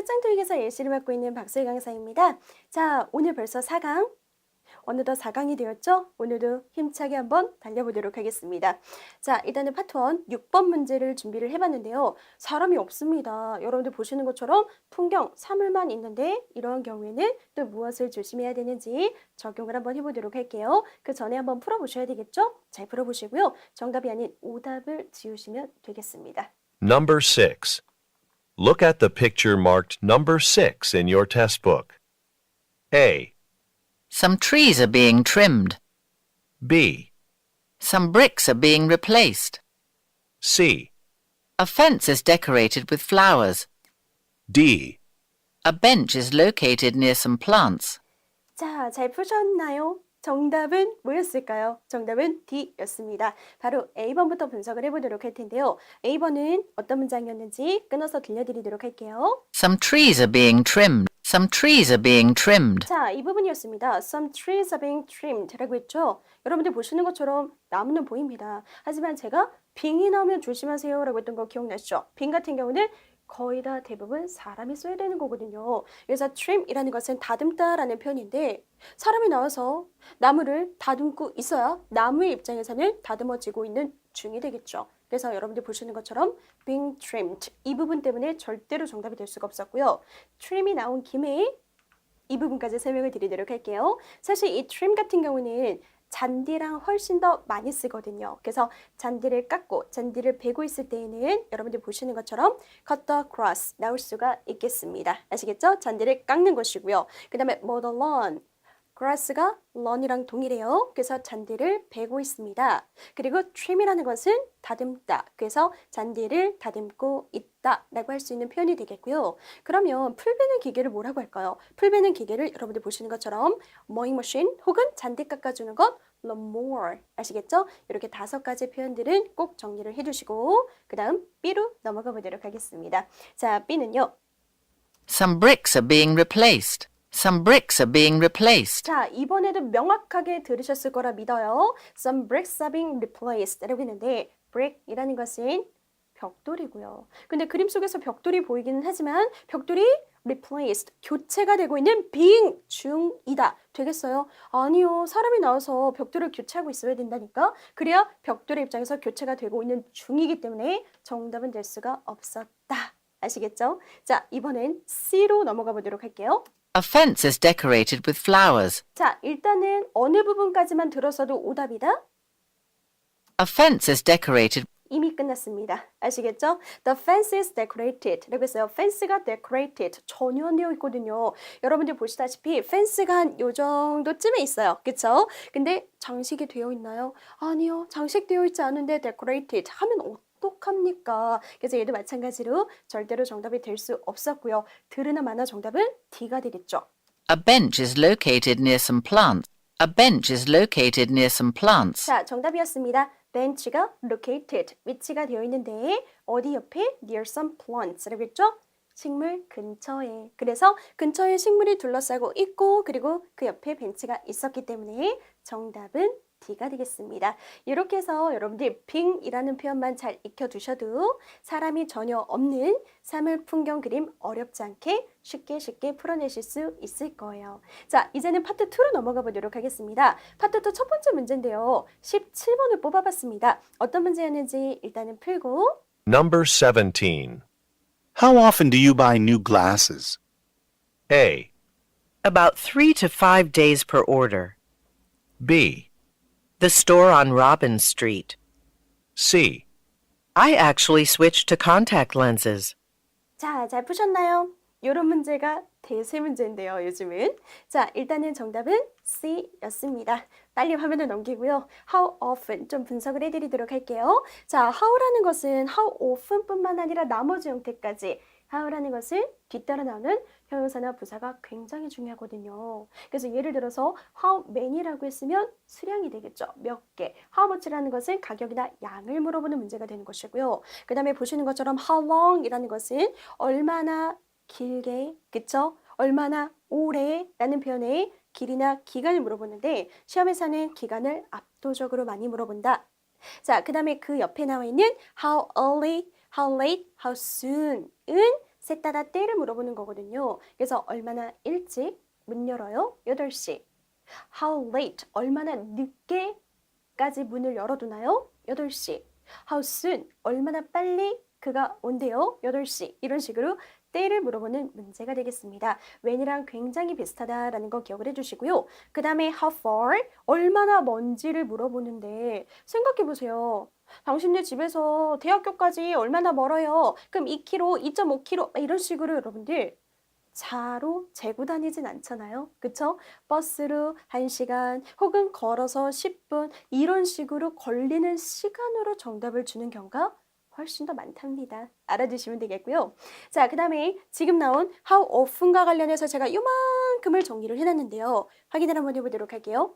표창 토익에서 예시를 맡고 있는 박소희 강사입니다. 자, 오늘 벌써 4강. 어느덧 4강이 되었죠? 오늘도 힘차게 한번 달려보도록 하겠습니다. 자, 일단은 파트 1 6번 문제를 준비를 해봤는데요. 사람이 없습니다. 여러분들 보시는 것처럼 풍경, 사물만 있는데 이러한 경우에는 또 무엇을 조심해야 되는지 적용을 한번 해보도록 할게요. 그 전에 한번 풀어보셔야 되겠죠? 잘 풀어보시고요. 정답이 아닌 오답을 지우시면 되겠습니다. Number 6. Look at the picture marked number 6 in your test book. A, Some trees are being trimmed. B, Some bricks are being replaced. C, A fence is decorated with flowers. D. A bench is located near some plants. 자, 잘 푸셨나요? 정답은 뭐였을까요? 정답은 D였습니다. 바로 A번부터 분석을 해보도록 할 텐데요. A번은 어떤 문장이었는지 끊어서 들려드리도록 할게요. Some trees are being trimmed. Some trees are being trimmed. 자, 이 부분이었습니다. Some trees are being trimmed 라고 했죠. 여러분들 보시는 것처럼 나무는 보입니다. 하지만 제가 빙이 나오면 조심하세요 라고 했던 거 기억나시죠? 빙 같은 경우는 거의 다 대부분 사람이 써야 되는 거거든요. 그래서 trim이라는 것은 다듬다라는 표현인데 사람이 나와서 나무를 다듬고 있어야 나무의 입장에서는 다듬어지고 있는 중이 되겠죠. 그래서 여러분들 보시는 것처럼 being trimmed 이 부분 때문에 절대로 정답이 될 수가 없었고요. trim이 나온 김에 이 부분까지 설명을 드리도록 할게요. 사실 이 trim 같은 경우는 잔디랑 훨씬 더 많이 쓰거든요. 그래서 잔디를 깎고 잔디를 베고 있을 때에는 여러분들 보시는 것처럼 cut the grass 나올 수가 있겠습니다. 아시겠죠? 잔디를 깎는 것이고요. 그 다음에 mow the lawn. grass가 lawn이랑 동일해요. 그래서 잔디를 베고 있습니다. 그리고 trim이라는 것은 다듬다. 그래서 잔디를 다듬고 있다 라고 할 수 있는 표현이 되겠고요. 그러면 풀 베는 기계를 뭐라고 할까요? 풀 베는 기계를 여러분들 보시는 것처럼 mowing machine 혹은 잔디 깎아주는 것 lawnmower 아시겠죠? 이렇게 5가지 표현들은 꼭 정리를 해주시고 그 다음 B로 넘어가 보도록 하겠습니다. 자, B는요. Some bricks are being replaced. Some bricks are being replaced. 자, 이번에도 명확하게 들으셨을 거라 믿어요. Some bricks are being replaced 라고 했는데 brick이라는 것은 벽돌이고요. 근데 그림 속에서 벽돌이 보이기는 하지만 벽돌이 replaced, 교체가 되고 있는 being 중이다. 되겠어요? 아니요. 사람이 나와서 벽돌을 교체하고 있어야 된다니까. 그래야 벽돌의 입장에서 교체가 되고 있는 중이기 때문에 정답은 될 수가 없었다. 아시겠죠? 자, 이번엔 C로 넘어가 보도록 할게요. A fence is decorated with flowers. 자, 일단은 어느 부분까지만 들었어도 오답이다? A fence is decorated. 이미 끝났습니다. 아시겠죠? The fence is decorated 라고 했어요. fence가 decorated 전혀되어 있거든요. 여러분들 보시다시피 fence가 한 요 정도쯤에 있어요. 그쵸? 근데 장식이 되어 있나요? 아니요. 장식되어 있지 않은데 decorated 하면 어떡합니까? 그래서 얘도 마찬가지로 절대로 정답이 될 수 없었고요. 들으나 마나 정답은 D가 되겠죠. A bench is located near some plants. A bench is located near some plants. 자, 정답이었습니다. bench가 located, 위치가 되어 있는데 어디 옆에? near some plants라고 했죠? 식물 근처에. 그래서 근처에 식물이 둘러싸고 있고 그리고 그 옆에 벤치가 있었기 때문에 정답은 D가 되겠습니다. 이렇게 해서 여러분들 빙이라는 표현만 잘 익혀두셔도 사람이 전혀 없는 사물 풍경 그림 어렵지 않게 쉽게 풀어내실 수 있을 거예요. 자, 이제는 파트 2로 넘어가 보도록 하겠습니다. 파트 2 첫 번째 문제인데요. 17번을 뽑아봤습니다. 어떤 문제였는지 일단은 풀고 Number 17. How often do you buy new glasses? A, About 3 to 5 days per order. B, The store on Robin Street. C, I actually switched to contact lenses. 자, 잘 푸셨나요? 이런 문제가 대세 문제인데요, 요즘은. 자, 일단은 정답은 C였습니다. 빨리 화면을 넘기고요. How often 좀 분석을 해드리도록 할게요. 자, how라는 것은 how often 뿐만 아니라 나머지 형태까지 how라는 것은 뒤따라 나오는 형용사나 부사가 굉장히 중요하거든요. 그래서 예를 들어서 how many라고 했으면 수량이 되겠죠. 몇 개. how much라는 것은 가격이나 양을 물어보는 문제가 되는 것이고요. 그 다음에 보시는 것처럼 how long이라는 것은 얼마나 길게, 그쵸? 얼마나 오래 라는 표현에 길이나 기간을 물어보는데 시험에서는 기간을 압도적으로 많이 물어본다. 자, 그 다음에 그 옆에 나와 있는 how early, how late, how soon은 셋 다 때를 물어보는 거거든요. 그래서 얼마나 일찍 문 열어요? 8시. How late? 얼마나 늦게까지 문을 열어두나요? 8시. How soon? 얼마나 빨리 그가 온대요? 8시. 이런 식으로 때를 물어보는 문제가 되겠습니다. when이랑 굉장히 비슷하다라는 거 기억을 해주시고요. 그 다음에 how far? 얼마나 먼지를 물어보는데 생각해보세요. 당신네 집에서 대학교까지 얼마나 멀어요? 그럼 2km, 2.5km 이런 식으로 여러분들 차로 재고 다니진 않잖아요. 그쵸? 버스로 1시간 혹은 걸어서 10분 이런 식으로 걸리는 시간으로 정답을 주는 경우가 훨씬 더 많답니다. 알아두시면 되겠고요. 자, 그 다음에 지금 나온 how often과 관련해서 제가 요만큼을 정리를 해놨는데요. 확인을 한번 해보도록 할게요.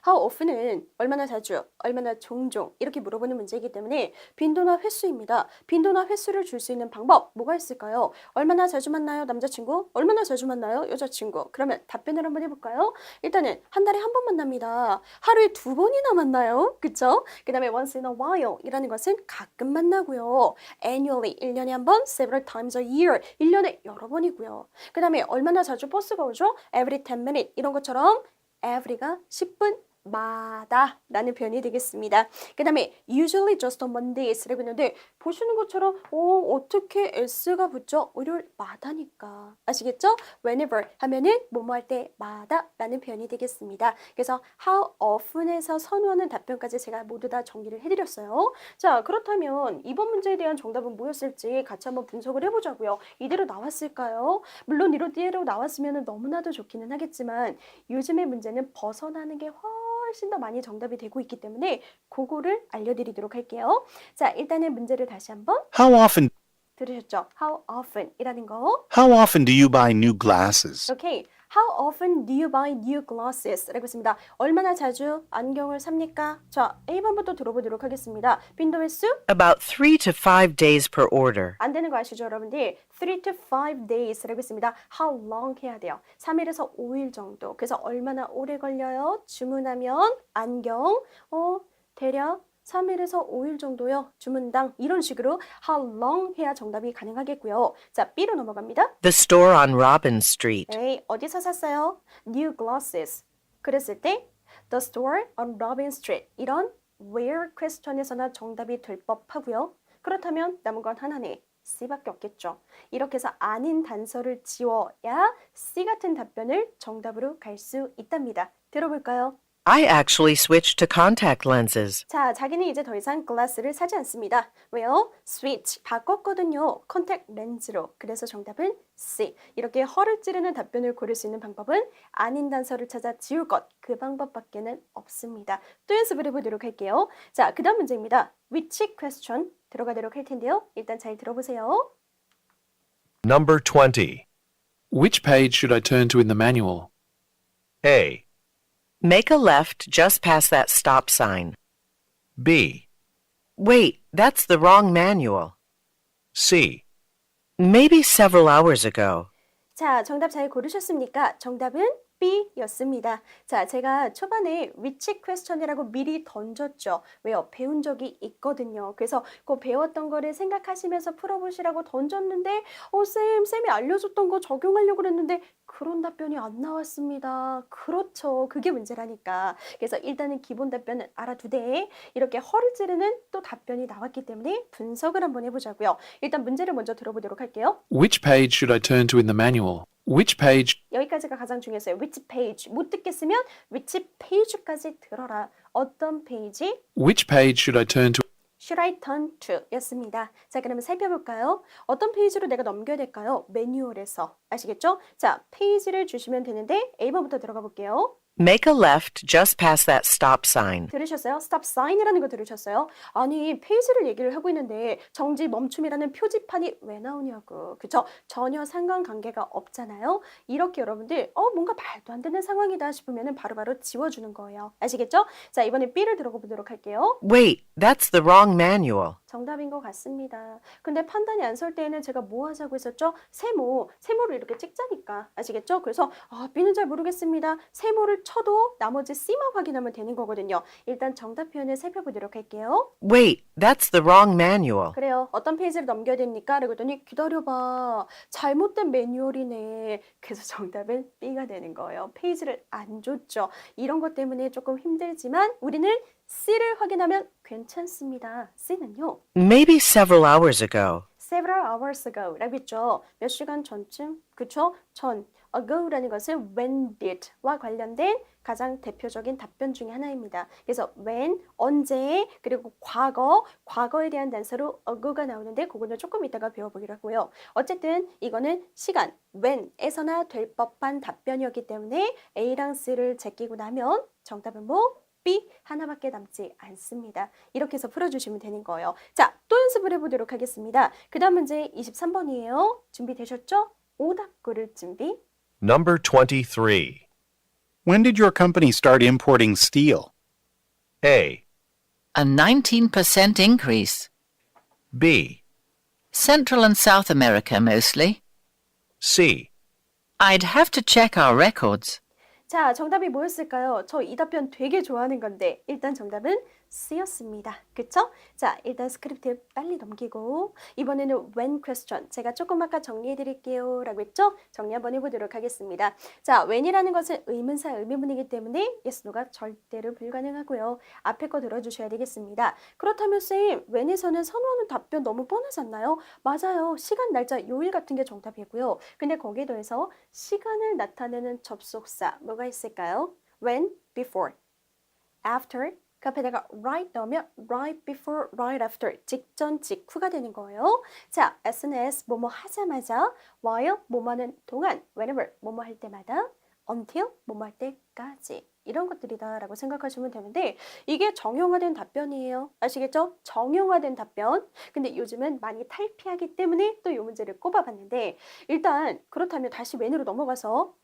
How often은 얼마나 자주, 얼마나 종종 이렇게 물어보는 문제이기 때문에 빈도나 횟수입니다. 빈도나 횟수를 줄 수 있는 방법 뭐가 있을까요? 얼마나 자주 만나요? 남자친구? 얼마나 자주 만나요? 여자친구? 그러면 답변을 한번 해볼까요? 일단은 한 달에 한 번 만납니다. 하루에 2번이나 만나요. 그쵸? 그 다음에 once in a while 이라는 것은 가끔 만나고요. annually 1년에 한 번, several times a year 1년에 여러 번이고요. 그 다음에 얼마나 자주 버스가 오죠? every 10 minutes 이런 것처럼 every가 10분 마다 라는 표현이 되겠습니다. 그 다음에 usually just on Mondays 라고 했는데 보시는 것처럼 어떻게 s가 붙죠? 월요일마다니까. 아시겠죠? whenever 하면은 뭐뭐 할 때마다 라는 표현이 되겠습니다. 그래서 how often에서 선호하는 답변까지 제가 모두 다 정리를 해드렸어요. 자, 그렇다면 이번 문제에 대한 정답은 뭐였을지 같이 한번 분석을 해보자고요. 이대로 나왔을까요? 물론 이대로 나왔으면 너무나도 좋기는 하겠지만 요즘의 문제는 벗어나는 게 훨씬 더 많이 정답이 되고 있기 때문에 그거를 알려드리도록 할게요. 자, 일단은 문제를 다시 한번 How often 들으셨죠? How often 이라는 거. how often do you buy new glasses? 오케이. How often do you buy new glasses? 라고 했습니다. 얼마나 자주 안경을 삽니까? 자, A번부터 들어보도록 하겠습니다. 빈도 횟수? About 3 to 5 days per order. 안 되는 거 아시죠, 여러분들? 3 to 5 days라고 했습니다. How long 해야 돼요? 3일에서 5일 정도. 그래서 얼마나 오래 걸려요? 주문하면 안경 대략 3일에서 5일 정도요. 주문당 이런 식으로 how long 해야 정답이 가능하겠고요. 자, B로 넘어갑니다. The store on Robin Street. 에이, 어디서 샀어요? New glasses. 그랬을 때 the store on Robin Street 이런 where question에서나 정답이 될 법하고요. 그렇다면 남은 건 하나네. C밖에 없겠죠. 이렇게 해서 아닌 단서를 지워야 C 같은 답변을 정답으로 갈 수 있답니다. 들어볼까요? I actually switched to contact lenses. 자, 자기는 이제 더 이상 글라스를 사지 않습니다. 왜요? switch, 바꿨거든요. 컨택 렌즈로. 그래서 정답은 C. 이렇게 허를 찌르는 답변을 고를 수 있는 방법은 아닌 단서를 찾아 지울 것. 그 방법밖에는 없습니다. 또 연습을 해보도록 할게요. 자, 그 다음 문제입니다. Which question 들어가도록 할 텐데요. 일단 잘 들어보세요. Number 20. Which page should I turn to in the manual? A, Make a left just past that stop sign. B, Wait, that's the wrong manual. C, Maybe several hours ago. 자, 정답 잘 고르셨습니까? 정답은 B였습니다. 자, 제가 초반에 which question이라고 미리 던졌죠. 왜요? 배운 적이 있거든요. 그래서 그 배웠던 거를 생각하시면서 풀어보시라고 던졌는데 쌤이 알려줬던 거 적용하려고 그랬는데 그런 답변이 안 나왔습니다. 그렇죠. 그게 문제라니까. 그래서 일단은 기본 답변은 알아두되 이렇게 허를 찌르는 또 답변이 나왔기 때문에 분석을 한번 해보자고요. 일단 문제를 먼저 들어보도록 할게요. Which page should I turn to in the manual? Which page 여기까지가 가장 중요했어요. which page. 못 듣겠으면 which page까지 들어라. 어떤 페이지? which page should I turn to? Should I turn to? 였습니다. 자, 그러면 살펴볼까요? 어떤 페이지로 내가 넘겨야 될까요? 매뉴얼에서. 아시겠죠? 자, 페이지를 주시면 되는데 A번부터 들어가 볼게요. Make a left just past that stop sign. 들으셨어요? stop sign이라는 거 들으셨어요? 아니, 페이지를 얘기를 하고 있는데 정지 멈춤이라는 표지판이 왜 나오냐고. 그쵸? 전혀 상관관계가 없잖아요. 이렇게 여러분들 뭔가 말도 안 되는 상황이다 싶으면 바로바로 지워주는 거예요. 아시겠죠? 자, 이번에 B를 들어가 보도록 할게요. Wait, that's the wrong manual. 정답인 것 같습니다. 근데 판단이 안 설 때에는 제가 뭐 하자고 했었죠? 세모를 이렇게 찍자니까. 아시겠죠? 그래서 B는 잘 모르겠습니다. 세모를 쳐도 나머지 C만 확인하면 되는 거거든요. 일단 정답 표현을 살펴보도록 할게요. Wait, that's the wrong manual. 그래요. 어떤 페이지를 넘겨야 됩니까? 라고 했더니 기다려봐. 잘못된 매뉴얼이네. 그래서 정답은 B가 되는 거예요. 페이지를 안 줬죠. 이런 것 때문에 조금 힘들지만 우리는 C를 확인하면 괜찮습니다. C는요. Maybe several hours ago. Several hours ago 라고 했죠. 몇 시간 전쯤? 그쵸? 전. ago라는 것은 when did와 관련된 가장 대표적인 답변 중에 하나입니다. 그래서 when, 언제, 그리고 과거에 대한 단서로 ago가 나오는데 그거는 조금 이따가 배워보기로 하고요. 어쨌든 이거는 시간, when에서나 될 법한 답변이었기 때문에 A랑 C를 제끼고 나면 정답은 뭐? B 하나밖에 남지 않습니다. 이렇게 해서 풀어주시면 되는 거예요. 자, 또 연습을 해보도록 하겠습니다. 그 다음 문제 23번이에요. 준비되셨죠? 오답 고를 준비. Number 23. When did your company start importing steel? A, A 19% increase. B, Central and South America mostly. C. I'd have to check our records. 자, 정답이 뭐였을까요? 저 이 답변 되게 좋아하는 건데 일단 정답은 C였습니다. 그쵸? 자, 일단 스크립트 빨리 넘기고 이번에는 when question 제가 조금 아까 정리해 드릴게요 라고 했죠? 정리 한번 해보도록 하겠습니다. 자, when이라는 것은 의문사 의미문이기 때문에 yes, no가 절대로 불가능하고요. 앞에 거 들어주셔야 되겠습니다. 그렇다면 쌤, when에서는 선호하는 답변 너무 뻔하지 않나요? 맞아요. 시간, 날짜, 요일 같은 게 정답이고요. 근데 거기에 더해서 시간을 나타내는 접속사 뭐가 있을까요? when, before, after, 그 앞에다가 right 넣으면 right before, right after, 직전, 직후가 되는 거예요. 자, as 뭐뭐 하자마자, while 뭐뭐 하는 동안, whenever 뭐뭐 할 때마다, until 뭐뭐 할 때까지 이런 것들이다 라고 생각하시면 되는데 이게 정형화된 답변이에요. 아시겠죠? 정형화된 답변. 근데 요즘은 많이 탈피하기 때문에 또 이 문제를 꼽아봤는데 일단 그렇다면 다시 when으로 넘어가서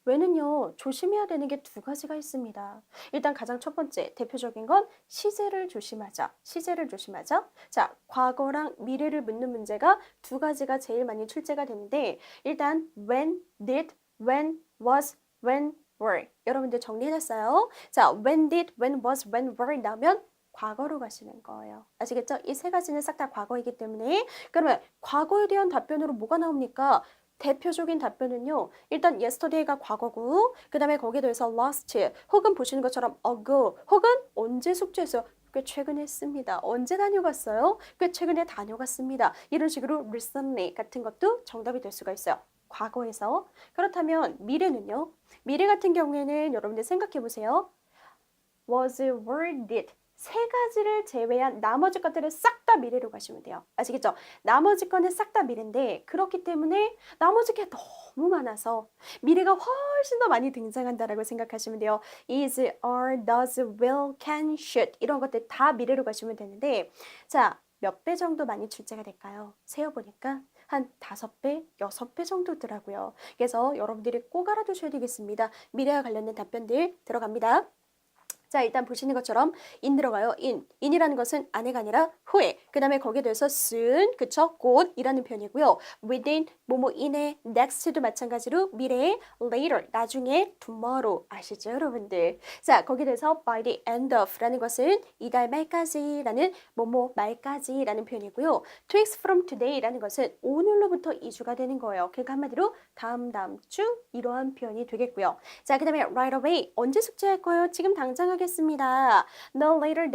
when은요 조심해야 되는 게 두 가지가 있습니다. 일단 가장 첫 번째 대표적인 건 시제를 조심하자. 시제를 조심하자. 자, 과거랑 미래를 묻는 문제가 두 가지가 제일 많이 출제가 되는데 일단 when, did, when, was, when, were. 여러분들 정리해놨어요. 자, when did, when was, when were 나오면 과거로 가시는 거예요. 아시겠죠? 이 세 가지는 싹 다 과거이기 때문에 그러면 과거에 대한 답변으로 뭐가 나옵니까? 대표적인 답변은요. 일단 yesterday가 과거고 그 다음에 거기에 더해서 last 혹은 보시는 것처럼 ago 혹은 언제 숙제했어요? 꽤 최근에 했습니다. 언제 다녀갔어요? 꽤 최근에 다녀갔습니다. 이런 식으로 recently 같은 것도 정답이 될 수가 있어요. 과거에서. 그렇다면 미래는요. 미래 같은 경우에는 여러분들 생각해 보세요. was, were, did 세 가지를 제외한 나머지 것들은 싹 다 미래로 가시면 돼요. 아시겠죠? 나머지 거는 싹 다 미래인데 그렇기 때문에 나머지 게 너무 많아서 미래가 훨씬 더 많이 등장한다라고 생각하시면 돼요. is, are, does, will, can, should 이런 것들 다 미래로 가시면 되는데 자, 몇 배 정도 많이 출제가 될까요? 세어보니까 한 5배, 6배 정도더라고요. 그래서 여러분들이 꼭 알아두셔야 되겠습니다. 미래와 관련된 답변들 들어갑니다. 자, 일단 보시는 것처럼 in 들어가요. in이라는 것은 안에가 아니라 후에. 그 다음에 거기에 대해서 soon, 그쵸? 곧이라는 표현이고요. within, 뭐뭐 in에, next도 마찬가지로 미래에, later, 나중에, tomorrow 아시죠, 여러분들? 자, 거기에 대해서 by the end of라는 것은 이달 말까지라는 뭐뭐 말까지라는 표현이고요. 2 weeks from today라는 것은 오늘로부터 2주가 되는 거예요. 그러니까 한마디로 다음 주 이러한 표현이 되겠고요. 자, 그 다음에 right away 언제 숙제할 거예요? 지금 당장 하겠습니다. No later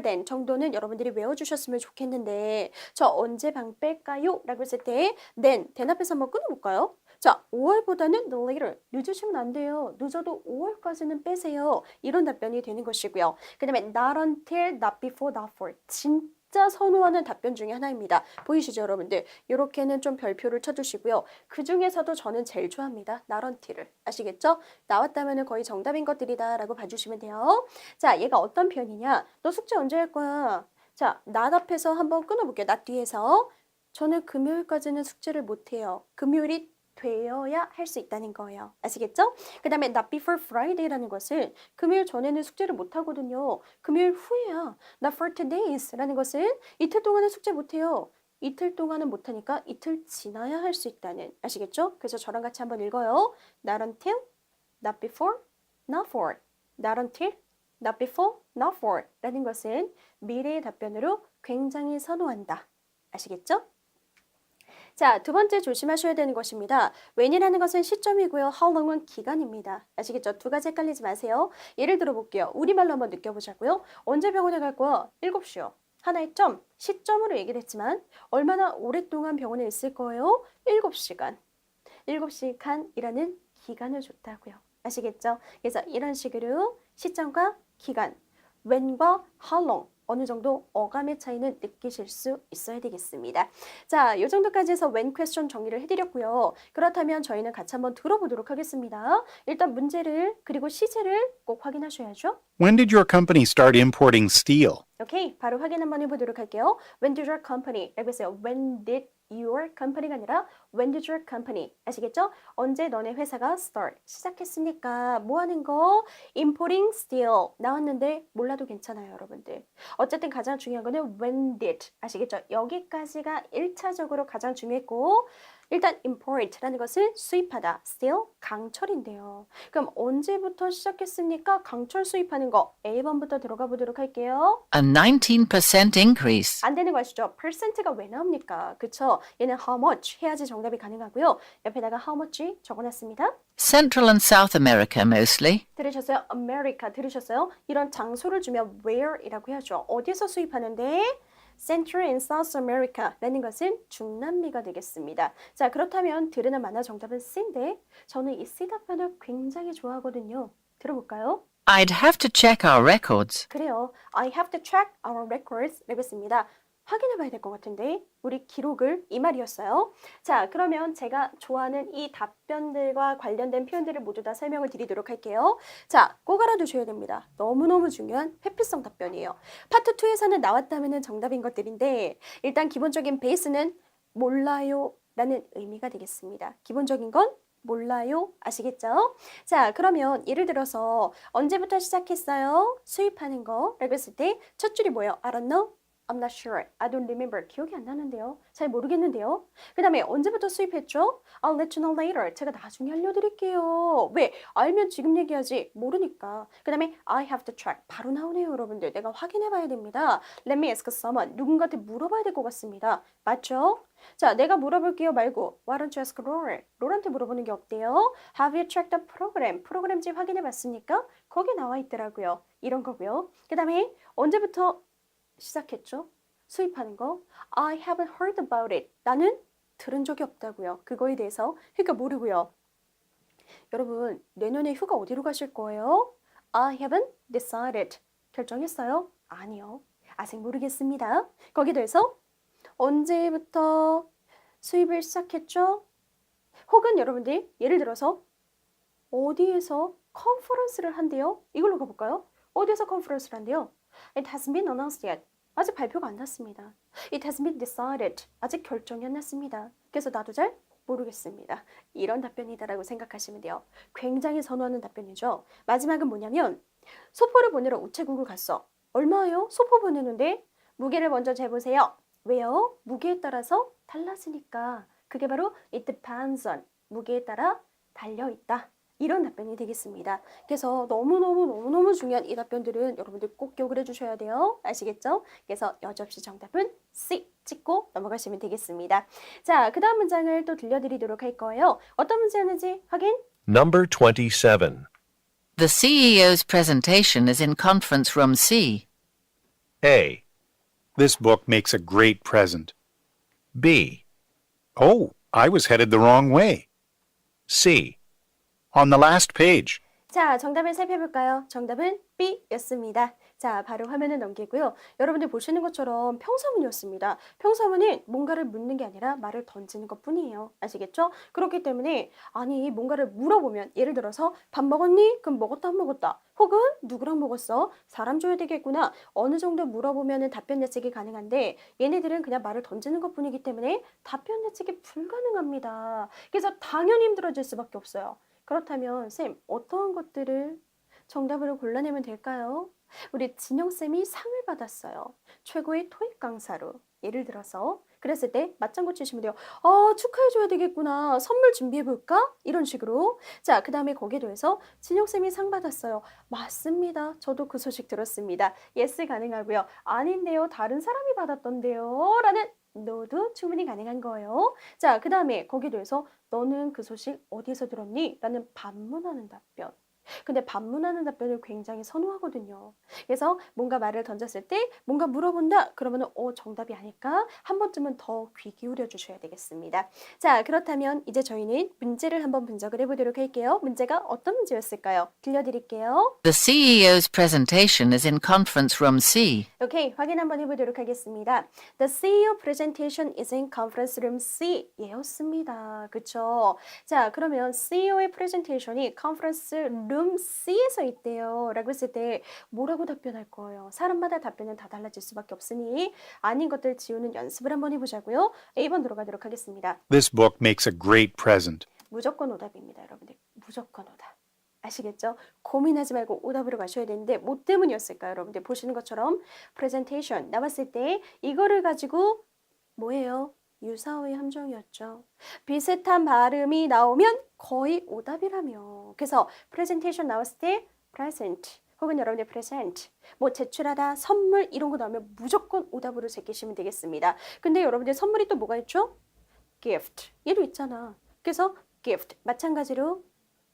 than 정도는 여러분들이 외워주셨으면 좋겠는데 저 언제 방 뺄까요? 라고 했을 때 then 앞에서 한번 끊어볼까요? 자, 5월보다는 no later 늦으시면 안 돼요. 늦어도 5월까지는 빼세요. 이런 답변이 되는 것이고요. 그 다음에 not until, not before, not for 진짜 선호하는 답변 중에 하나입니다. 보이시죠, 여러분들? 이렇게는 좀 별표를 쳐주시고요. 그 중에서도 저는 제일 좋아합니다. not until을. 아시겠죠? 나왔다면 거의 정답인 것들이다 라고 봐주시면 돼요. 자, 얘가 어떤 표현이냐? 너 숙제 언제 할 거야? 자, not 앞에서 한번 끊어볼게요. not 뒤에서. 저는 금요일까지는 숙제를 못해요. 금요일이 되어야 할 수 있다는 거예요. 아시겠죠? 그 다음에 not before Friday라는 것은 금요일 전에는 숙제를 못 하거든요. 금요일 후에야. not for todays라는 것은 이틀 동안은 숙제 못 해요. 이틀 동안은 못 하니까 이틀 지나야 할 수 있다는. 아시겠죠? 그래서 저랑 같이 한번 읽어요. not until, not before, not for. not until, not before, not for 라는 것은 미래의 답변으로 굉장히 선호한다. 아시겠죠? 자, 두 번째 조심하셔야 되는 것입니다. when이라는 것은 시점이고요. how long은 기간입니다. 아시겠죠? 두 가지 헷갈리지 마세요. 예를 들어 볼게요. 우리말로 한번 느껴보자고요. 언제 병원에 갈 거야? 7시요. 하나의 점, 시점으로 얘기를 했지만 얼마나 오랫동안 병원에 있을 거예요? 7시간. 7시간이라는 기간을 줬다고요. 아시겠죠? 그래서 이런 식으로 시점과 기간, when과 how long 어느 정도 어감의 차이는 느끼실 수 있어야 되겠습니다. 자, 이 정도까지 해서 when question 정리를 해드렸고요. 그렇다면 저희는 같이 한번 들어보도록 하겠습니다. 일단 문제를 그리고 시제를 꼭 확인하셔야죠. When did your company start importing steel? 오케이, 바로 확인 한번 해보도록 할게요. When did your company? 라고 했어요. When did your company가 아니라 when did your company? 아시겠죠? 언제 너네 회사가 start? 시작했으니까 뭐 하는 거? Importing steel 나왔는데 몰라도 괜찮아요, 여러분들. 어쨌든 가장 중요한 거는 when did. 아시겠죠? 여기까지가 1차적으로 가장 중요했고 일단 import라는 것은 수입하다, steel 강철인데요. 그럼 언제부터 시작했습니까? 강철 수입하는 거 A번부터 들어가 보도록 할게요. A 19% increase. 안 되는 거 아시죠? percent가 왜 나옵니까? 그쵸? 얘는 how much 해야지 정답이 가능하고요. 옆에다가 how much 적어놨습니다. Central and South America mostly. 들으셨어요? America 들으셨어요? 이런 장소를 주면 where이라고 해야죠. 어디서 수입하는데? Central and South America라는 것은 중남미가 되겠습니다. 자, 그렇다면 들으나 마나 정답은 C인데 저는 이 C 답변을 굉장히 좋아하거든요. 들어볼까요? I'd have to check our records. 그래요. I have to check our records 라고 했습니다. 확인해 봐야 될 것 같은데 우리 기록을 이 말이었어요. 자, 그러면 제가 좋아하는 이 답변들과 관련된 표현들을 모두 다 설명을 드리도록 할게요. 자, 꼭 알아두셔야 됩니다. 너무너무 중요한 회피성 답변이에요. 파트 2에서는 나왔다면 정답인 것들인데 일단 기본적인 베이스는 몰라요 라는 의미가 되겠습니다. 기본적인 건 몰라요. 아시겠죠? 자, 그러면 예를 들어서 언제부터 시작했어요? 수입하는 거 라고 했을 때 첫 줄이 뭐예요? I don't know. I'm not sure. I don't remember. 기억이 안 나는데요. 잘 모르겠는데요. 그 다음에 언제부터 수입했죠? I'll let you know later. 제가 나중에 알려드릴게요. 왜? 알면 지금 얘기하지. 모르니까. 그 다음에 I have to check. 바로 나오네요, 여러분들. 내가 확인해 봐야 됩니다. Let me ask someone. 누군가한테 물어봐야 될 것 같습니다. 맞죠? 자, 내가 물어볼게요 말고 Why don't you ask Laura? 롤한테 물어보는 게 어때요? Have you checked the program? 프로그램지 확인해 봤습니까? 거기 나와 있더라고요. 이런 거고요. 그 다음에 언제부터 시작했죠? 수입하는 거. I haven't heard about it. 나는 들은 적이 없다고요. 그거에 대해서. 그러니까 모르고요. 여러분, 내년에 휴가 어디로 가실 거예요? I haven't decided. 결정했어요? 아니요. 아직 모르겠습니다. 거기에 대해서 언제부터 수입을 시작했죠? 혹은 여러분들 예를 들어서 어디에서 컨퍼런스를 한대요? 이걸로 가볼까요? 어디에서 컨퍼런스를 한대요? It hasn't been announced yet. 아직 발표가 안 났습니다. It hasn't been decided. 아직 결정이 안 났습니다. 그래서 나도 잘 모르겠습니다. 이런 답변이다라고 생각하시면 돼요. 굉장히 선호하는 답변이죠. 마지막은 뭐냐면 소포를 보내러 우체국을 갔어. 얼마예요? 소포 보내는데 무게를 먼저 재보세요. 왜요? 무게에 따라서 달라지니까. 그게 바로 it depends on. 무게에 따라 달려있다. 이런 답변이 되겠습니다. 그래서 너무너무 중요한 이 답변들은 여러분들 꼭 기억을 해주셔야 돼요. 아시겠죠? 그래서 여지없이 정답은 C 찍고 넘어가시면 되겠습니다. 자, 그 다음 문장을 또 들려드리도록 할 거예요. 어떤 문제였는지 확인? Number 27. The CEO's presentation is in conference room C. A. This book makes a great present. B. Oh, I was headed the wrong way. C. On the last page. 자, 정답을 살펴볼까요? 정답은 B였습니다. 자, 바로 화면을 넘기고요. 여러분들 보시는 것처럼 평서문이었습니다. 평서문은 뭔가를 묻는 게 아니라 말을 던지는 것뿐이에요. 아시겠죠? 그렇기 때문에 아니 뭔가를 물어보면 예를 들어서 밥 먹었니? 그럼 먹었다 안 먹었다. 혹은 누구랑 먹었어? 사람 줘야 되겠구나. 어느 정도 물어보면 답변 예측이 가능한데 얘네들은 그냥 말을 던지는 것뿐이기 때문에 답변 예측이 불가능합니다. 그래서 당연히 힘들어질 수밖에 없어요. 그렇다면 쌤 어떠한 것들을 정답으로 골라내면 될까요? 우리 진영쌤이 상을 받았어요. 최고의 토익 강사로. 예를 들어서 그랬을 때 맞장구 치시면 돼요. 축하해줘야 되겠구나. 선물 준비해볼까? 이런 식으로. 자, 그 다음에 거기에 더해서 진영쌤이 상 받았어요. 맞습니다. 저도 그 소식 들었습니다. 예스 가능하고요. 아닌데요. 다른 사람이 받았던데요. 라는 노도 충분히 가능한 거예요. 자, 그 다음에 거기에 더해서 너는 그 소식 어디서 들었니? 라는 반문하는 답변. 근데 반문하는 답변을 굉장히 선호하거든요. 그래서 뭔가 말을 던졌을 때 뭔가 물어본다 그러면 정답이 아닐까? 한 번쯤은 더 귀 기울여 주셔야 되겠습니다. 자, 그렇다면 이제 저희는 문제를 한번 분석을 해보도록 할게요. 문제가 어떤 문제였을까요? 들려드릴게요. The CEO's presentation is in conference room C. 오케이, 확인 한번 해보도록 하겠습니다. The CEO presentation is in conference room C 예였습니다. 그쵸? 자, 그러면 CEO의 프레젠테이션이 컨퍼런스 룸 C에서 있대요. 라고 했을 때 뭐라고 답변할 거예요? 사람마다 답변은 다 달라질 수밖에 없으니 아닌 것들 지우는 연습을 한번 해보자고요. A번 들어가도록 하겠습니다. This book makes a great present. 무조건 오답입니다, 여러분들. 무조건 오답. 아시겠죠? 고민하지 말고 오답으로 가셔야 되는데 뭐 때문이었을까요? 여러분들 보시는 것처럼 프레젠테이션 나왔을 때 이거를 가지고 뭐예요? 유사어의 함정이었죠. 비슷한 발음이 나오면 거의 오답이라며. 그래서 프레젠테이션 나왔을 때 present 혹은 여러분들 present 뭐 제출하다, 선물 이런 거 나오면 무조건 오답으로 제끼시면 되겠습니다. 근데 여러분들 선물이 또 뭐가 있죠? gift 얘도 있잖아. 그래서 gift 마찬가지로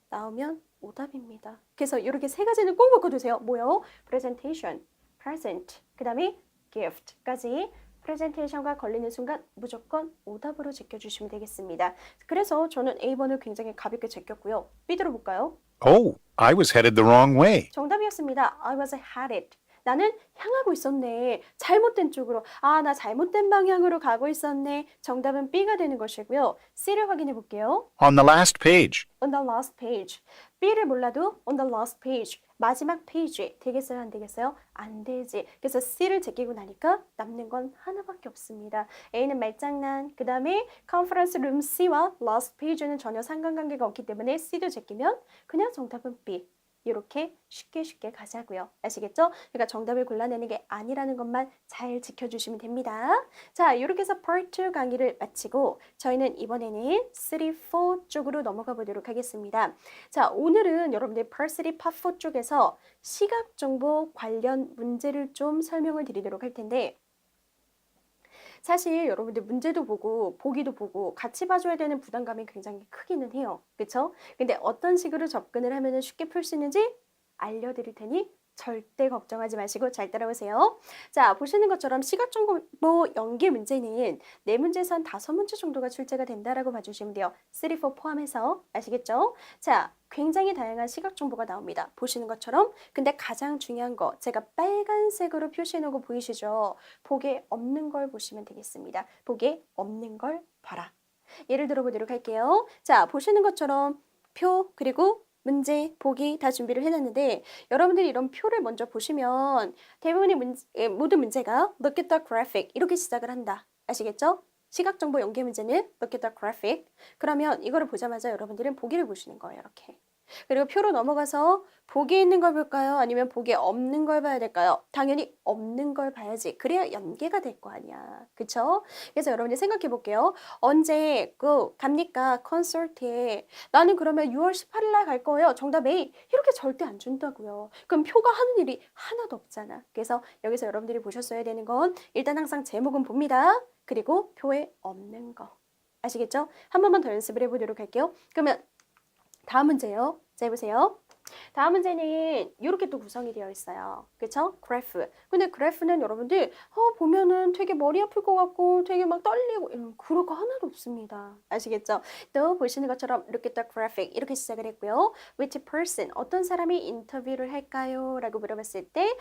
나오면 오답입니다. 그래서 이렇게 세 가지는 꼭 바꿔두세요. 뭐요? presentation, present, 그 다음에 gift까지 프레젠테이션과 걸리는 순간 무조건 오답으로 제껴주시면 되겠습니다. 그래서 저는 A번을 굉장히 가볍게 제꼈고요. B 들어볼까요? Oh, I was headed the wrong way. 정답이었습니다. I was headed. 나는 향하고 있었네. 잘못된 쪽으로. 나 잘못된 방향으로 가고 있었네. 정답은 B가 되는 것이고요. C를 확인해 볼게요. On the last page. On the last page. B를 몰라도 on the last page. 마지막 페이지 되겠어요? 안 되겠어요? 안 되지. 그래서 C를 제끼고 나니까 남는 건 하나밖에 없습니다. A는 말장난, 그 다음에 컨퍼런스 룸 C와 last page는 전혀 상관관계가 없기 때문에 C도 제끼면 그냥 정답은 B. 이렇게 쉽게 가자고요. 아시겠죠? 그러니까 정답을 골라내는 게 아니라는 것만 잘 지켜주시면 됩니다. 자, 이렇게 해서 Part 2 강의를 마치고 저희는 이번에는 3, 4 쪽으로 넘어가 보도록 하겠습니다. 자, 오늘은 여러분들 Part 3, Part 4 쪽에서 시각정보 관련 문제를 좀 설명을 드리도록 할 텐데 사실 여러분들 문제도 보고 보기도 보고 같이 봐줘야 되는 부담감이 굉장히 크기는 해요. 그렇죠? 근데 어떤 식으로 접근을 하면 쉽게 풀 수 있는지 알려드릴 테니 절대 걱정하지 마시고 잘 따라오세요. 자, 보시는 것처럼 시각정보 연계 문제는 4문제에서 한 5문제 정도가 출제가 된다라고 봐주시면 돼요. 3, 4 포함해서 아시겠죠? 자, 굉장히 다양한 시각정보가 나옵니다. 보시는 것처럼 근데 가장 중요한 거 제가 빨간색으로 표시해놓은 거 보이시죠? 보기에 없는 걸 보시면 되겠습니다. 보기에 없는 걸 봐라. 예를 들어 보도록 할게요. 자, 보시는 것처럼 표 그리고 문제, 보기 다 준비를 해놨는데 여러분들이 이런 표를 먼저 보시면 대부분의 모든 문제가 Look at the graphic 이렇게 시작을 한다. 아시겠죠? 시각정보 연계 문제는 Look at the graphic. 그러면 이거를 보자마자 여러분들은 보기를 보시는 거예요. 이렇게. 그리고 표로 넘어가서 보기에 있는 걸 볼까요? 아니면 보기에 없는 걸 봐야 될까요? 당연히 없는 걸 봐야지. 그래야 연계가 될 거 아니야. 그쵸? 그래서 여러분들 생각해 볼게요. 언제 갑니까? 콘서트에. 나는 그러면 6월 18일 날 갈 거예요. 정답 A. 이렇게 절대 안 준다고요. 그럼 표가 하는 일이 하나도 없잖아. 그래서 여기서 여러분들이 보셨어야 되는 건 일단 항상 제목은 봅니다. 그리고 표에 없는 거. 아시겠죠? 한 번만 더 연습을 해보도록 할게요. 그러면 다음 문제요. 자, 해보세요. 다음 문제는 이렇게 또 구성이 되어 있어요. 그쵸? 그래프. 근데 그래프는 여러분들 보면은 되게 머리 아플 것 같고 되게 막 떨리고 그럴 거 하나도 없습니다. 아시겠죠? 또 보시는 것처럼 look at the graphic 이렇게 시작을 했고요. Which person? 어떤 사람이 인터뷰를 할까요? 라고 물어봤을 때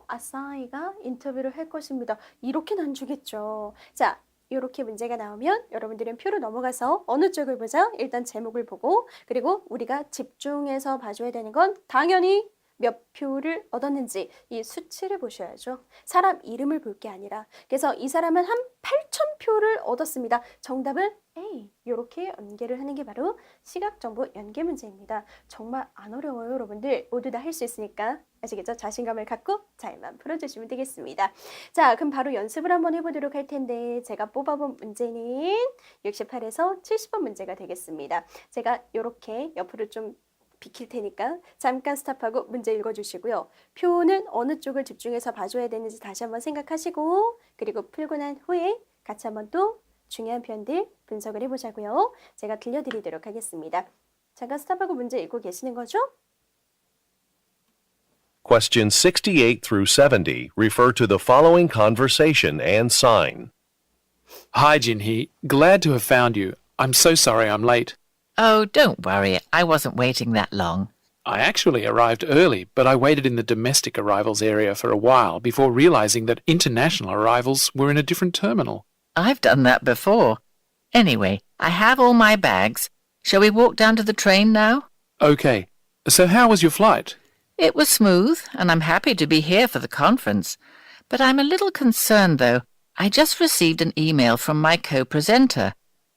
아싸이가 인터뷰를 할 것입니다. 이렇게 난주겠죠. 자, 이렇게 문제가 나오면 여러분들은 표로 넘어가서 어느 쪽을 보자? 일단 제목을 보고 그리고 우리가 집중해서 봐줘야 되는 건 당연히 몇 표를 얻었는지 이 수치를 보셔야죠. 사람 이름을 볼 게 아니라 그래서 이 사람은 한 8,000표를 얻었습니다. 정답은 A. 이렇게 연계를 하는 게 바로 시각정보 연계 문제입니다. 정말 안 어려워요, 여러분들. 모두 다 할 수 있으니까 아시겠죠? 자신감을 갖고 잘만 풀어주시면 되겠습니다. 자, 그럼 바로 연습을 한번 해보도록 할 텐데 제가 뽑아본 문제는 68에서 70번 문제가 되겠습니다. 제가 이렇게 옆으로 좀 비킬 테니까 잠깐 스탑하고 문제 읽어주시고요. 표는 어느 쪽을 집중해서 봐줘야 되는지 다시 한번 생각하시고 그리고 풀고 난 후에 같이 한번 또 중요한 표현들 분석을 해보자고요. 제가 들려드리도록 하겠습니다. 잠깐 스탑하고 문제 읽고 계시는 거죠? Questions 68 through 70 refer to the following conversation and sign. Hi, Jinhee. Glad to have found you. I'm so sorry I'm late. Oh, don't worry. I wasn't waiting that long. I actually arrived early, but I waited in the domestic arrivals area for a while before realizing that international arrivals were in a different terminal. I've done that before. Anyway, I have all my bags. Shall we walk down to the train now? Okay. So how was your flight? It was smooth, and I'm happy to be here for the conference. But I'm a little concerned, though. I just received an email from my co-presenter.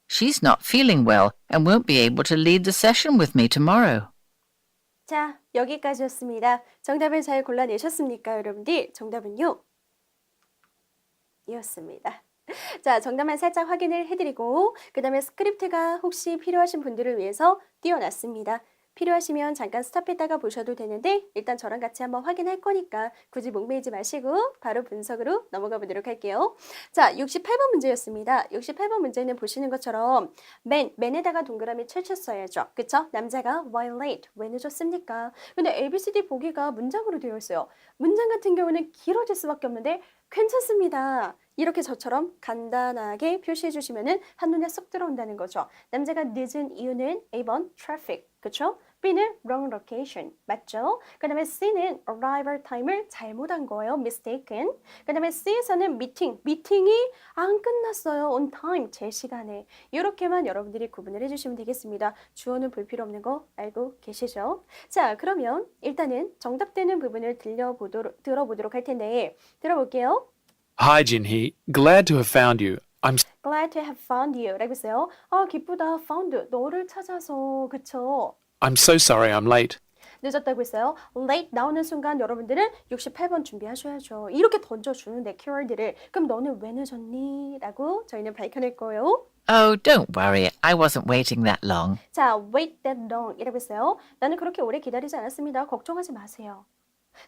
She's not feeling well and won't be able to lead the session with me tomorrow. 자, 여기까지였습니다. 정답을 잘 골라내셨습니까, 여러분들? 정답은요. 이었습니다. 자, 정답만 살짝 확인을 해드리고 그 다음에 스크립트가 혹시 필요하신 분들을 위해서 띄워놨습니다. 필요하시면 잠깐 스탑했다가 보셔도 되는데 일단 저랑 같이 한번 확인할 거니까 굳이 목매이지 마시고 바로 분석으로 넘어가 보도록 할게요. 자, 68번 문제였습니다. 68번 문제는 보시는 것처럼 man에다가 동그라미 쳐쳤어야죠. 그쵸? 남자가 why late? 왜 늦었습니까? 근데 ABCD 보기가 문장으로 되어 있어요. 문장 같은 경우는 길어질 수밖에 없는데 괜찮습니다. 이렇게 저처럼 간단하게 표시해 주시면은 한눈에 쏙 들어온다는 거죠. 남자가 늦은 이유는 A번 traffic, 그쵸? B는 wrong location, 맞죠? 그 다음에 C는 arrival time을 잘못한 거예요, mistaken. 그 다음에 C에서는 미팅이 안 끝났어요, on time, 제 시간에. 이렇게만 여러분들이 구분을 해주시면 되겠습니다. 주어는 볼 필요 없는 거 알고 계시죠? 자, 그러면 일단은 정답되는 부분을 들어보도록 할 텐데 들어볼게요. Hi, Jinhee. Glad to have found you. I'm Glad to have found you 라고 했어요. 기쁘다, found, 너를 찾아서, 그쵸? I'm so sorry I'm late. 늦었다고 했어요. late 나오는 순간 여러분들은 68번 준비하셔야죠. 이렇게 던져주는데 키워드를. 그럼 너는 왜 늦었니? 라고 저희는 밝혀낼 거예요. Oh, don't worry. I wasn't waiting that long. 자, wait that long 이라고 했어요. 나는 그렇게 오래 기다리지 않았습니다. 걱정하지 마세요.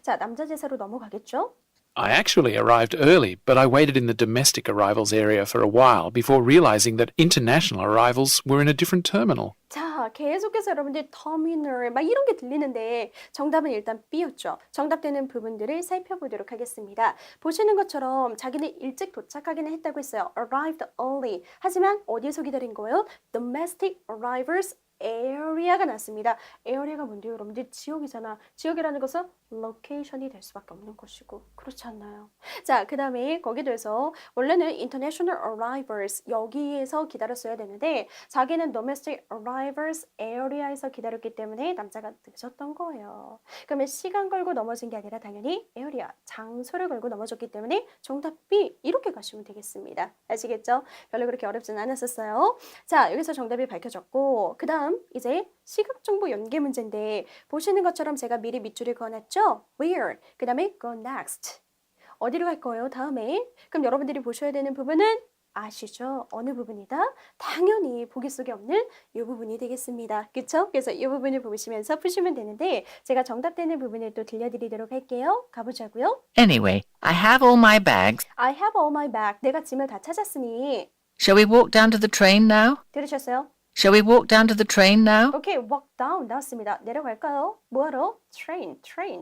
자, 남자 제사로 넘어가겠죠? I actually arrived early, but I waited in the domestic arrivals area for a while before realizing that international arrivals were in a different terminal. 자, 계속해서 여러분들 터미널 막 이런 게 들리는데 정답은 일단 B였죠. 정답되는 부분들을 살펴보도록 하겠습니다. 보시는 것처럼 자기는 일찍 도착하기는 했다고 했어요. Arrived early. 하지만 어디에서 기다린 거예요? Domestic arrivals area가 났습니다. area가 뭔데요? 여러분들 지역이잖아. 지역이라는 것은 location이 될 수밖에 없는 것이고 그렇지 않나요? 자, 그 다음에 거기도 해서 원래는 international arrivals 여기에서 기다렸어야 되는데 자기는 domestic arrivals area에서 기다렸기 때문에 남자가 늦었던 거예요. 그러면 시간 걸고 넘어진 게 아니라 당연히 area, 장소를 걸고 넘어졌기 때문에 정답 B 이렇게 가시면 되겠습니다. 아시겠죠? 별로 그렇게 어렵지는 않았었어요. 자, 여기서 정답이 밝혀졌고 그 다음 이제 시각정보 연계 문제인데 보시는 것처럼 제가 미리 밑줄을 그어놨죠? Where? 그 다음에 go next. 어디로 갈 거예요? 다음에. 그럼 여러분들이 보셔야 되는 부분은 아시죠? 어느 부분이다? 당연히 보기 속에 없는 이 부분이 되겠습니다. 그쵸? 그래서 이 부분을 보시면서 푸시면 되는데 제가 정답되는 부분을 또 들려드리도록 할게요. 가보자고요. Anyway, I have all my bags. I have all my bag. 내가 짐을 다 찾았으니 Shall we walk down to the train now? 들으셨어요? Shall we walk down to the train now? 오케이, walk down 나왔습니다. 내려갈까요? 뭐하러? train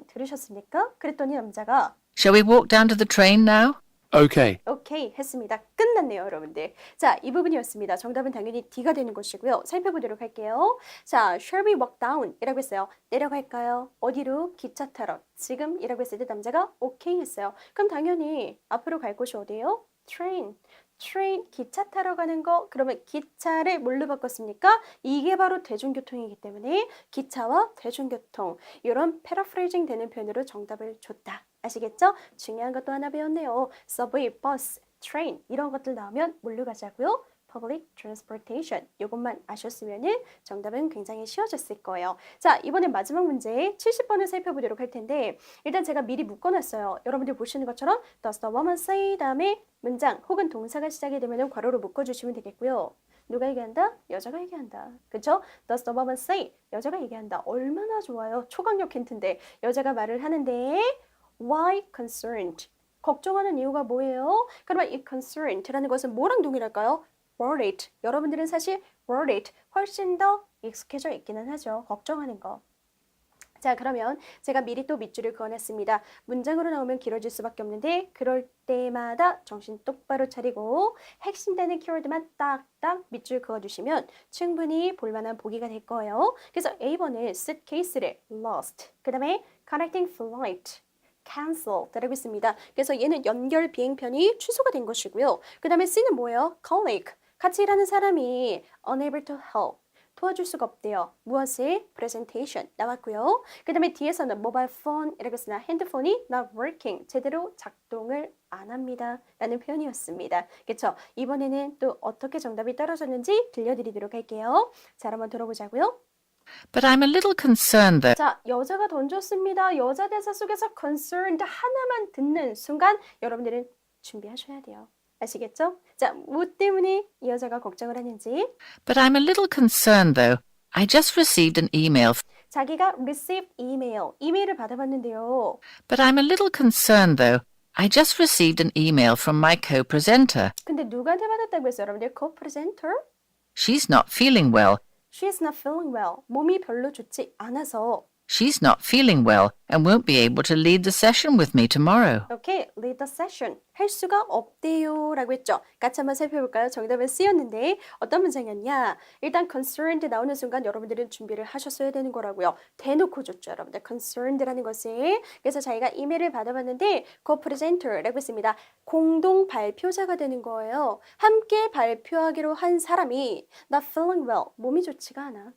들으셨습니까? 그랬더니 남자가 Shall we walk down to the train now? Okay. 오케이 했습니다. 끝났네요, 여러분들. 자, 이 부분이었습니다. 정답은 당연히 D가 되는 것이고요. 살펴보도록 할게요. 자, shall we walk down 이라고 했어요. 내려갈까요? 어디로? 기차 타러. 지금 이라고 했을 때 남자가 오케이 했어요. 그럼 당연히 앞으로 갈 곳이 어디예요? train, 기차 타러 가는 거. 그러면 기차를 뭘로 바꿨습니까? 이게 바로 대중교통이기 때문에 기차와 대중교통 이런 패러프레이징 되는 표현으로 정답을 줬다. 아시겠죠? 중요한 것도 하나 배웠네요. subway, bus, train 이런 것들 나오면 뭘로 가자고요? public transportation. 이것만 아셨으면 정답은 굉장히 쉬워졌을 거예요. 자, 이번엔 마지막 문제 70번을 살펴보도록 할 텐데 일단 제가 미리 묶어놨어요. 여러분들 보시는 것처럼 does the woman say 다음에 문장 혹은 동사가 시작이 되면 괄호로 묶어주시면 되겠고요. 누가 얘기한다? 여자가 얘기한다. 그쵸? Does the woman say? 여자가 얘기한다. 얼마나 좋아요. 초강력 힌트인데 여자가 말을 하는데 Why concerned? 걱정하는 이유가 뭐예요? 그러면 이 concerned라는 것은 뭐랑 동일할까요? worried. 여러분들은 사실 worried 훨씬 더 익숙해져 있기는 하죠. 걱정하는 거. 자, 그러면 제가 미리 또 밑줄을 그어놨습니다. 문장으로 나오면 길어질 수밖에 없는데 그럴 때마다 정신 똑바로 차리고 핵심되는 키워드만 딱딱 밑줄 그어주시면 충분히 볼만한 보기가 될 거예요. 그래서 A번은 suitcase를 lost, 그 다음에 connecting flight, cancel라고 있습니다. 그래서 얘는 연결 비행편이 취소가 된 것이고요. 그 다음에 C는 뭐예요? colleague, 같이 일하는 사람이 unable to help, 도와줄 수가 없대요. 무엇을? presentation 나왔고요. 그 다음에 D에서는 mobile phone 이라고 쓰나 핸드폰이 not working, 제대로 작동을 안 합니다 라는 표현이었습니다. 그렇죠? 이번에는 또 어떻게 정답이 떨어졌는지 들려드리도록 할게요. 자, 한번 들어보자고요. But I'm a little concerned though. 자, 여자가 던졌습니다. 여자 대사 속에서 concerned 하나만 듣는 순간 여러분들은 준비하셔야 돼요. 아시겠죠? 자, 뭐 때문에 이 여자가 걱정을 하는지. But I'm a little concerned though. I just received an email. 자기가 receive email, 이메일을 받아봤는데요. But I'm a little concerned though. I just received an email from my co-presenter. 근데 누구한테 받았다고 했어요, 여러분들? co-presenter? She's not feeling well. She's not feeling well. 몸이 별로 좋지 않아서. She's not feeling well and won't be able to lead the session with me tomorrow. Okay, lead the session. 할 수가 없대요 라고 했죠. 같이 한번 살펴볼까요? 정답은 C였는데 어떤 문장이었냐? 일단 concerned 나오는 순간 여러분들은 준비를 하셨어야 되는 거라고요. 대놓고 줬죠, 여러분들. concerned라는 것을. 그래서 자기가 이메일을 받아봤는데 co-presenter라고 했습니다. 공동 발표자가 되는 거예요. 함께 발표하기로 한 사람이 not feeling well, 몸이 좋지가 않아.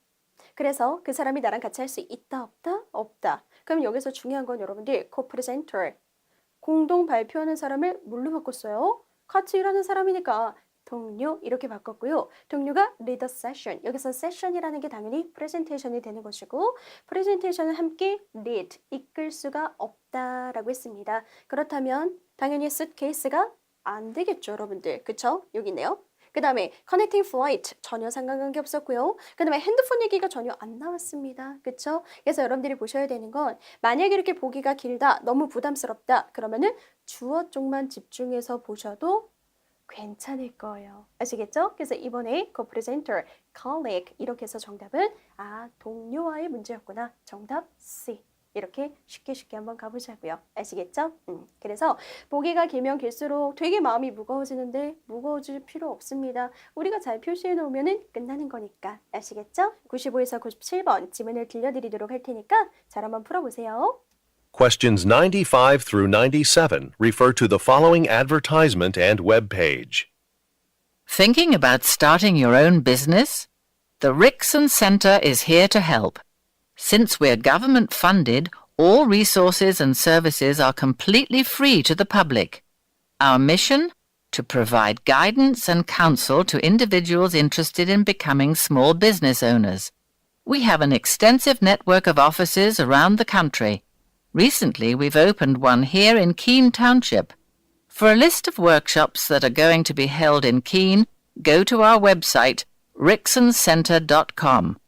그래서 그 사람이 나랑 같이 할 수 있다, 없다? 없다. 그럼 여기서 중요한 건 여러분들 co-presenter, 공동 발표하는 사람을 뭘로 바꿨어요? 같이 일하는 사람이니까 동료 이렇게 바꿨고요. 동료가 lead the session. 여기서 session이라는 게 당연히 presentation이 되는 것이고 presentation은 함께 lead, 이끌 수가 없다라고 했습니다. 그렇다면 당연히 suitcase가 안 되겠죠, 여러분들. 그쵸? 여기 있네요. 그 다음에 connecting flight 전혀 상관관계 없었고요. 그 다음에 핸드폰 얘기가 전혀 안 나왔습니다. 그쵸? 그래서 여러분들이 보셔야 되는 건 만약에 이렇게 보기가 길다, 너무 부담스럽다 그러면은 주어 쪽만 집중해서 보셔도 괜찮을 거예요. 아시겠죠? 그래서 이번에 co-presenter, colleague 이렇게 해서 정답은 동료와의 문제였구나. 정답 C. 이렇게 쉽게 한번 가보자고요. 아시겠죠? 그래서 보기가 길면 길수록 되게 마음이 무거워지는데 무거워질 필요 없습니다. 우리가 잘 표시해 놓으면 끝나는 거니까. 아시겠죠? 95에서 97번 지문을 들려드리도록 할 테니까 잘 한번 풀어보세요. Questions 95 through 97 refer to the following advertisement and web page. Thinking about starting your own business? The Rickson Center is here to help. Since we're government funded, all resources and services are completely free to the public. Our mission? To provide guidance and counsel to individuals interested in becoming small business owners. We have an extensive network of offices around the country. Recently, we've opened one here in Keene Township. For a list of workshops that are going to be held in Keene, go to our website, ricksoncenter.com.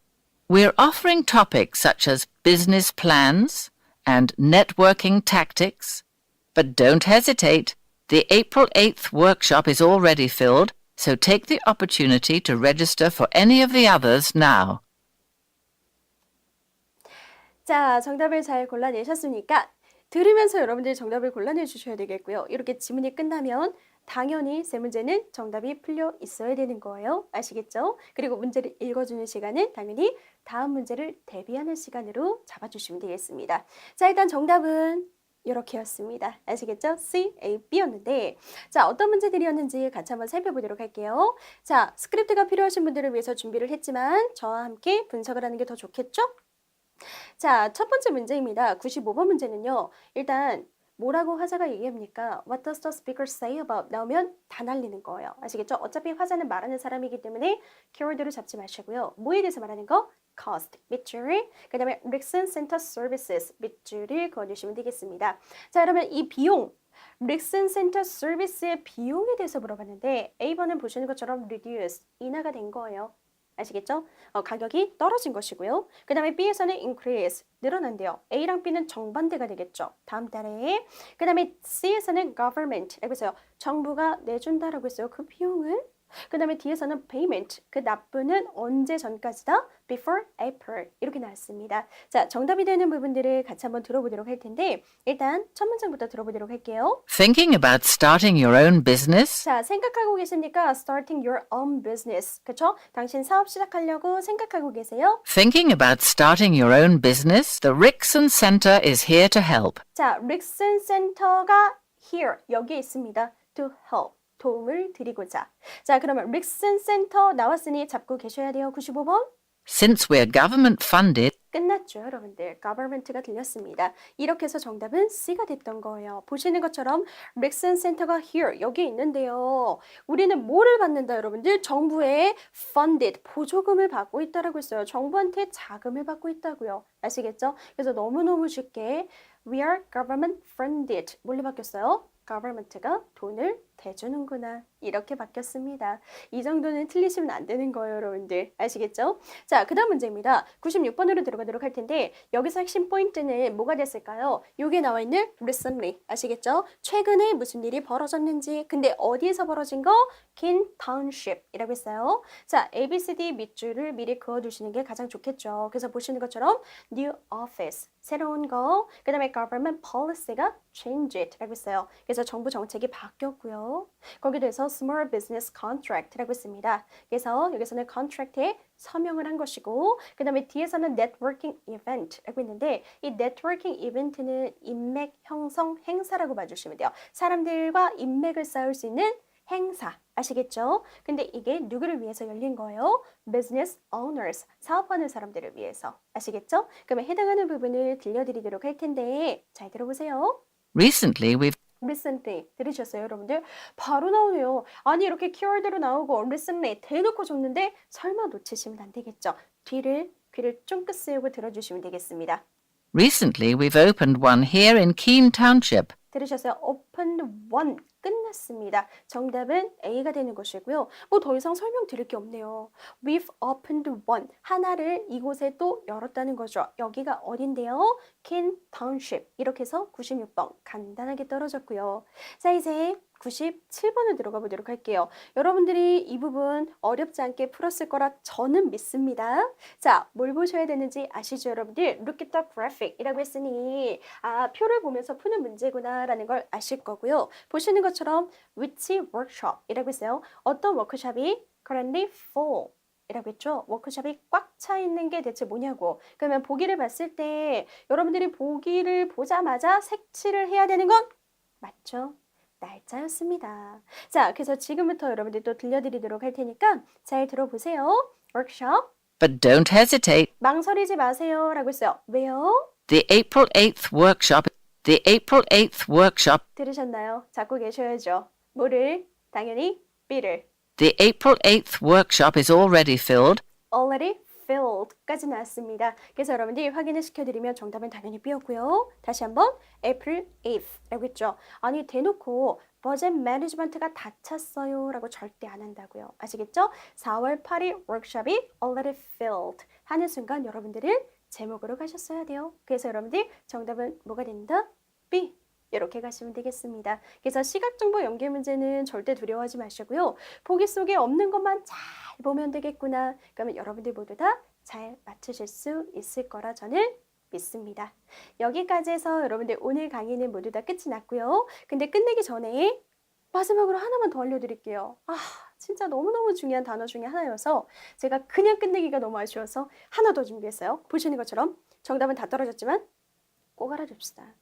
We're offering topics such as business plans and networking tactics. But don't hesitate. The April 8th workshop is already filled, So take the opportunity to register for any of the others now. 자, 정답을 잘 골라내셨으니까 들으면서 여러분들이 정답을 골라내 주셔야 되겠고요. 이렇게 지문이 끝나면 당연히 세 문제는 정답이 풀려 있어야 되는 거예요. 아시겠죠? 그리고 문제를 읽어주는 시간은 당연히 다음 문제를 대비하는 시간으로 잡아주시면 되겠습니다. 자, 일단 정답은 이렇게였습니다. 아시겠죠? C, A, B였는데 자, 어떤 문제들이었는지 같이 한번 살펴보도록 할게요. 자, 스크립트가 필요하신 분들을 위해서 준비를 했지만 저와 함께 분석을 하는 게 더 좋겠죠? 자, 첫 번째 문제입니다. 95번 문제는요. 일단 뭐라고 화자가 얘기합니까? What does the speaker say about? 나오면 다 날리는 거예요. 아시겠죠? 어차피 화자는 말하는 사람이기 때문에 키워드를 잡지 마시고요. 뭐에 대해서 말하는 거? cost, 밑줄, 그 다음에 Rickson Center Services, 밑줄을 그어주시면 되겠습니다. 자, 그러면 이 비용, Rickson Center Service의 비용에 대해서 물어봤는데 A번은 보시는 것처럼 reduce, 인하가 된 거예요. 아시겠죠? 가격이 떨어진 것이고요. 그 다음에 B에서는 increase, 늘어난대요. A랑 B는 정반대가 되겠죠. 다음 달에. 그 다음에 C에서는 government, 라고 했어요. 정부가 내준다라고 했어요. 그 비용을. 그 다음에 D에서는 payment, 그 납부는 언제 전까지다? Before April, 이렇게 나왔습니다. 자, 정답이 되는 부분들을 같이 한번 들어보도록 할 텐데 일단 첫 문장부터 들어보도록 할게요. Thinking about starting your own business? 자, 생각하고 계십니까? Starting your own business. 그쵸? 당신 사업 시작하려고 생각하고 계세요? Thinking about starting your own business? The Rickson Center is here to help. 자, Rickson Center가 here, 여기에 있습니다. To help, 도움을 드리고자. 자, 그러면 Rickson Center 나왔으니 잡고 계셔야 돼요. 95번. Since we're government funded, 끝났죠, 여러분들. government가 들렸습니다. 이렇게 해서 정답은 C가 됐던 거예요. 보시는 것처럼 Rickson Center가 here, 여기 있는데요. 우리는 뭐를 받는다, 여러분들? 정부의 funded, 보조금을 받고 있다라고 했어요. 정부한테 자금을 받고 있다고요. 아시겠죠? 그래서 너무너무 쉽게 we are government funded. 뭘로 바뀌었어요? government가 돈을 대주는구나. 이렇게 바뀌었습니다. 이 정도는 틀리시면 안 되는 거예요, 여러분들. 아시겠죠? 자, 그 다음 문제입니다. 96번으로 들어가도록 할 텐데 여기서 핵심 포인트는 뭐가 됐을까요? 여기에 나와 있는 recently. 아시겠죠? 최근에 무슨 일이 벌어졌는지. 근데 어디에서 벌어진 거? Kin Township이라고 했어요. 자, ABCD 밑줄을 미리 그어두시는 게 가장 좋겠죠. 그래서 보시는 것처럼 new office, 새로운 거. 그 다음에 government policy가 change it라고 했어요. 그래서 정부 정책이 바뀌었고요. 거기에 대해서 small business contract라고 했습니다. 그래서 여기서는 contract에 서명을 한 것이고 그 다음에 뒤에서는 networking event라고 했는데 이 networking event는 인맥 형성 행사라고 봐주시면 돼요. 사람들과 인맥을 쌓을 수 있는 행사. 아시겠죠? 근데 이게 누구를 위해서 열린 거예요? business owners, 사업하는 사람들을 위해서. 아시겠죠? 그러면 해당하는 부분을 들려드리도록 할 텐데 잘 들어보세요. recently we've recently 들으셨어요, 여러분들? 바로 나오네요. 아니 이렇게 키워드로 나오고 recently 대놓고 줬는데 설마 놓치시면 안 되겠죠? 귀를 쫑긋 세우고 들어주시면 되겠습니다. recently we've opened one here in Keene Township. 들으셨어요? opened one 끝났습니다. 정답은 A가 되는 것이고요. 뭐 더 이상 설명드릴 게 없네요. We've opened one. 하나를 이곳에 또 열었다는 거죠. 여기가 어딘데요? Keene Township. 이렇게 해서 96번 간단하게 떨어졌고요. 자, 이제 97번을 들어가 보도록 할게요. 여러분들이 이 부분 어렵지 않게 풀었을 거라 저는 믿습니다. 자, 뭘 보셔야 되는지 아시죠, 여러분들? Look at the graphic 이라고 했으니 표를 보면서 푸는 문제구나 라는 걸 아실 거고요. 보시는 것처럼 which workshop 이라고 했어요. 어떤 워크숍이 currently full 이라고 했죠. 워크숍이 꽉 차 있는 게 대체 뭐냐고. 그러면 보기를 봤을 때 여러분들이 보기를 보자마자 색칠을 해야 되는 건 맞죠? 날짜였습니다. 자, 그래서 지금부터 여러분들 또 들려드리도록 할 테니까 잘 들어보세요. workshop. But don't hesitate. 망설이지 마세요. 라고 했어요. 왜요? The April 8th workshop. The April 8th workshop. 들으셨나요? 잡고 계셔야죠. 뭐를? 당연히 B를. The April 8th workshop is already filled. already filled까지 나왔습니다. 그래서 여러분들이 확인을 시켜드리면 정답은 당연히 B였고요. 다시 한번 April 8th라고 했죠. 아니 대놓고 버젯 매니지먼트가 다 찼어요 라고 절대 안 한다고요. 아시겠죠? 4월 8일 워크숍이 already filled 하는 순간 여러분들은 제목으로 가셨어야 돼요. 그래서 여러분들 정답은 뭐가 된다? B. 이렇게 가시면 되겠습니다. 그래서 시각정보 연계 문제는 절대 두려워하지 마시고요. 보기 속에 없는 것만 잘 보면 되겠구나. 그러면 여러분들 모두 다 잘 맞추실 수 있을 거라 저는 믿습니다. 여기까지 해서 여러분들 오늘 강의는 모두 다 끝이 났고요. 근데 끝내기 전에 마지막으로 하나만 더 알려드릴게요. 진짜 너무너무 중요한 단어 중에 하나여서 제가 그냥 끝내기가 너무 아쉬워서 하나 더 준비했어요. 보시는 것처럼 정답은 다 떨어졌지만 꼭 알아둡시다.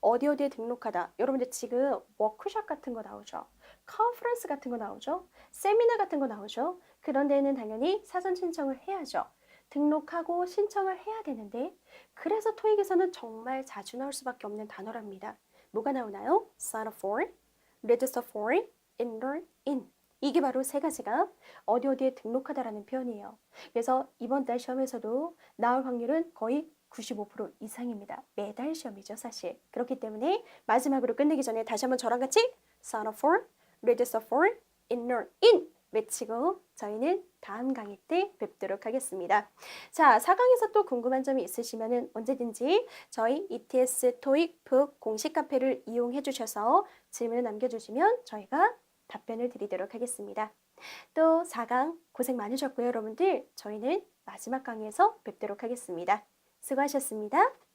어디에 등록하다. 여러분들 지금 워크숍 같은 거 나오죠. 컨퍼런스 같은 거 나오죠. 세미나 같은 거 나오죠. 그런 데는 당연히 사전 신청을 해야죠. 등록하고 신청을 해야 되는데 그래서 토익에서는 정말 자주 나올 수밖에 없는 단어랍니다. 뭐가 나오나요? Sign up for, register for, enroll in. 이게 바로 세 가지가 어디에 등록하다라는 표현이에요. 그래서 이번 달 시험에서도 나올 확률은 거의 95% 이상입니다. 매달 시험이죠, 사실. 그렇기 때문에 마지막으로 끝내기 전에 다시 한번 저랑 같이 sign up for, register for, enroll in 외치고 저희는 다음 강의 때 뵙도록 하겠습니다. 자, 4강에서 또 궁금한 점이 있으시면 언제든지 저희 ETS 토익 북 공식 카페를 이용해 주셔서 질문을 남겨주시면 저희가 답변을 드리도록 하겠습니다. 또 4강 고생 많으셨고요, 여러분들. 저희는 마지막 강의에서 뵙도록 하겠습니다. 수고하셨습니다.